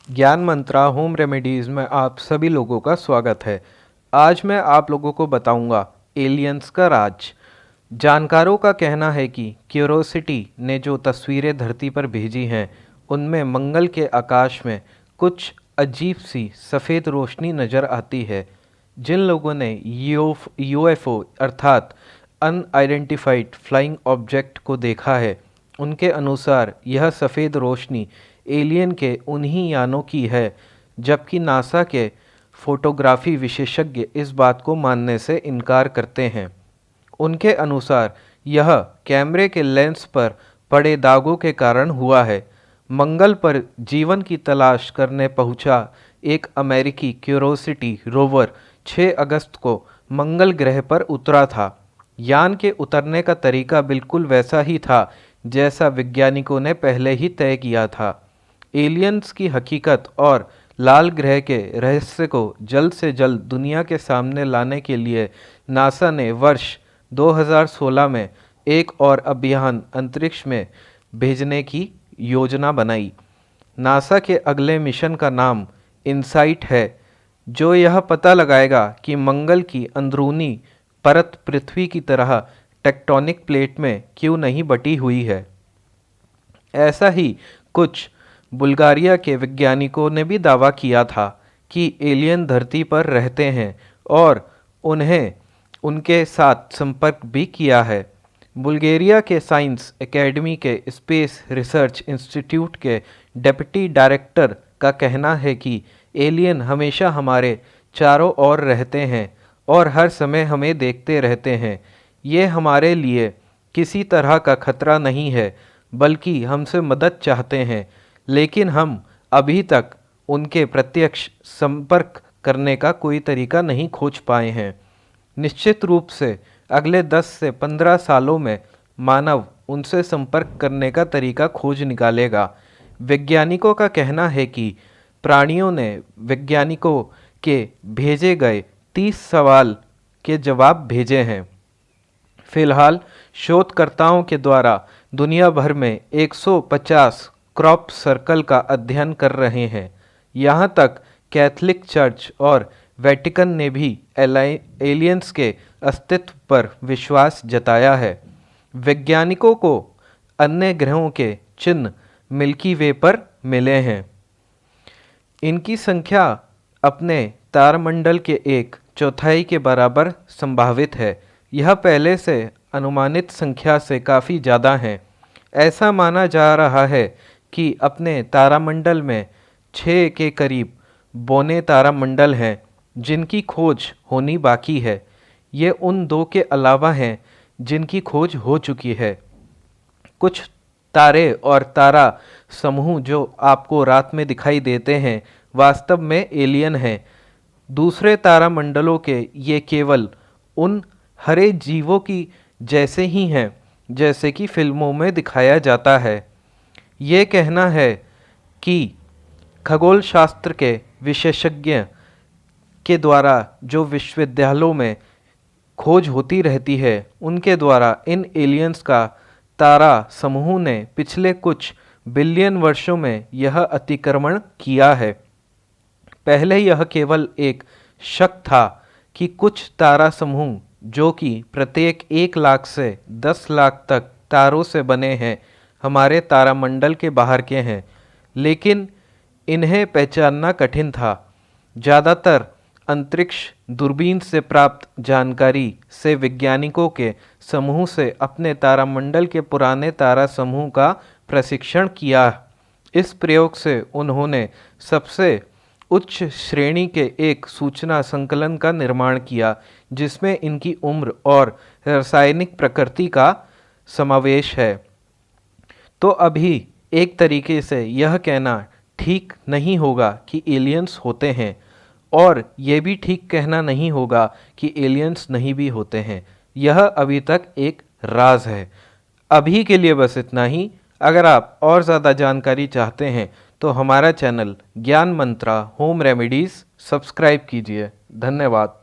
ज्ञान मंत्रा home remedies में आप सभी लोगों का स्वागत है। आज मैं आप लोगों को बताऊंगा एलियंस का राज। जानकारों का कहना है कि क्यूरोसिटी ने जो तस्वीरें धरती पर भेजी हैं उनमें मंगल के आकाश में कुछ अजीब सी सफ़ेद रोशनी नज़र आती है। जिन लोगों ने यूएफओ अर्थात अनआइडेंटिफाइड फ्लाइंग ऑब्जेक्ट को देखा है उनके अनुसार यह सफ़ेद रोशनी एलियन के उन्हीं यानों की है, जबकि नासा के फोटोग्राफी विशेषज्ञ इस बात को मानने से इनकार करते हैं। उनके अनुसार यह कैमरे के लेंस पर पड़े दागों के कारण हुआ है। मंगल पर जीवन की तलाश करने पहुंचा एक अमेरिकी क्यूरोसिटी रोवर 6 अगस्त को मंगल ग्रह पर उतरा था। यान के उतरने का तरीका बिल्कुल वैसा ही था जैसा वैज्ञानिकों ने पहले ही तय किया था। एलियंस की हकीकत और लाल ग्रह के रहस्य को जल्द से जल्द दुनिया के सामने लाने के लिए नासा ने वर्ष 2016 में एक और अभियान अंतरिक्ष में भेजने की योजना बनाई। नासा के अगले मिशन का नाम इनसाइट है, जो यह पता लगाएगा कि मंगल की अंदरूनी परत पृथ्वी की तरह टेक्टोनिक प्लेट में क्यों नहीं बटी हुई है। ऐसा ही कुछ बुल्गारिया के वैज्ञानिकों ने भी दावा किया था कि एलियन धरती पर रहते हैं और उन्हें उनके साथ संपर्क भी किया है। बुल्गारिया के साइंस एकेडमी के स्पेस रिसर्च इंस्टीट्यूट के डिप्टी डायरेक्टर का कहना है कि एलियन हमेशा हमारे चारों ओर रहते हैं और हर समय हमें देखते रहते हैं। ये हमारे लिए किसी तरह का खतरा नहीं है, बल्कि हमसे मदद चाहते हैं, लेकिन हम अभी तक उनके प्रत्यक्ष संपर्क करने का कोई तरीका नहीं खोज पाए हैं। निश्चित रूप से अगले 10 से 15 सालों में मानव उनसे संपर्क करने का तरीका खोज निकालेगा। वैज्ञानिकों का कहना है कि प्राणियों ने वैज्ञानिकों के भेजे गए 30 सवाल के जवाब भेजे हैं। फिलहाल शोधकर्ताओं के द्वारा दुनिया भर में 150 क्रॉप सर्कल का अध्ययन कर रहे हैं। यहाँ तक कैथोलिक चर्च और वेटिकन ने भी एलियंस के अस्तित्व पर विश्वास जताया है। वैज्ञानिकों को अन्य ग्रहों के चिन्ह मिल्की वे पर मिले हैं। इनकी संख्या अपने तारामंडल के 1/4 के बराबर संभावित है। यह पहले से अनुमानित संख्या से काफ़ी ज़्यादा है। ऐसा माना जा रहा है कि अपने तारामंडल में 6 के करीब बौने तारामंडल हैं जिनकी खोज होनी बाकी है। ये उन 2 के अलावा हैं जिनकी खोज हो चुकी है। कुछ तारे और तारा समूह जो आपको रात में दिखाई देते हैं वास्तव में एलियन हैं। दूसरे तारामंडलों के ये केवल उन हरे जीवों की जैसे ही हैं जैसे कि फिल्मों में दिखाया जाता है। ये कहना है कि खगोल शास्त्र के विशेषज्ञ के द्वारा जो विश्वविद्यालयों में खोज होती रहती है उनके द्वारा इन एलियंस का तारा समूह ने पिछले कुछ बिलियन वर्षों में यह अतिक्रमण किया है। पहले यह केवल एक शक था कि कुछ तारा समूह जो कि प्रत्येक 1 लाख से 10 लाख तक तारों से बने हैं हमारे तारामंडल के बाहर के हैं, लेकिन इन्हें पहचानना कठिन था। ज़्यादातर अंतरिक्ष दूरबीन से प्राप्त जानकारी से वैज्ञानिकों के समूह से अपने तारामंडल के पुराने तारा समूह का प्रशिक्षण किया। इस प्रयोग से उन्होंने सबसे उच्च श्रेणी के एक सूचना संकलन का निर्माण किया जिसमें इनकी उम्र और रासायनिक प्रकृति का समावेश है। तो अभी एक तरीके से यह कहना ठीक नहीं होगा कि एलियंस होते हैं, और ये भी ठीक कहना नहीं होगा कि एलियंस नहीं भी होते हैं। यह अभी तक एक राज है। अभी के लिए बस इतना ही। अगर आप और ज़्यादा जानकारी चाहते हैं तो हमारा चैनल ज्ञान मंत्रा होम रेमेडीज़ सब्सक्राइब कीजिए। धन्यवाद।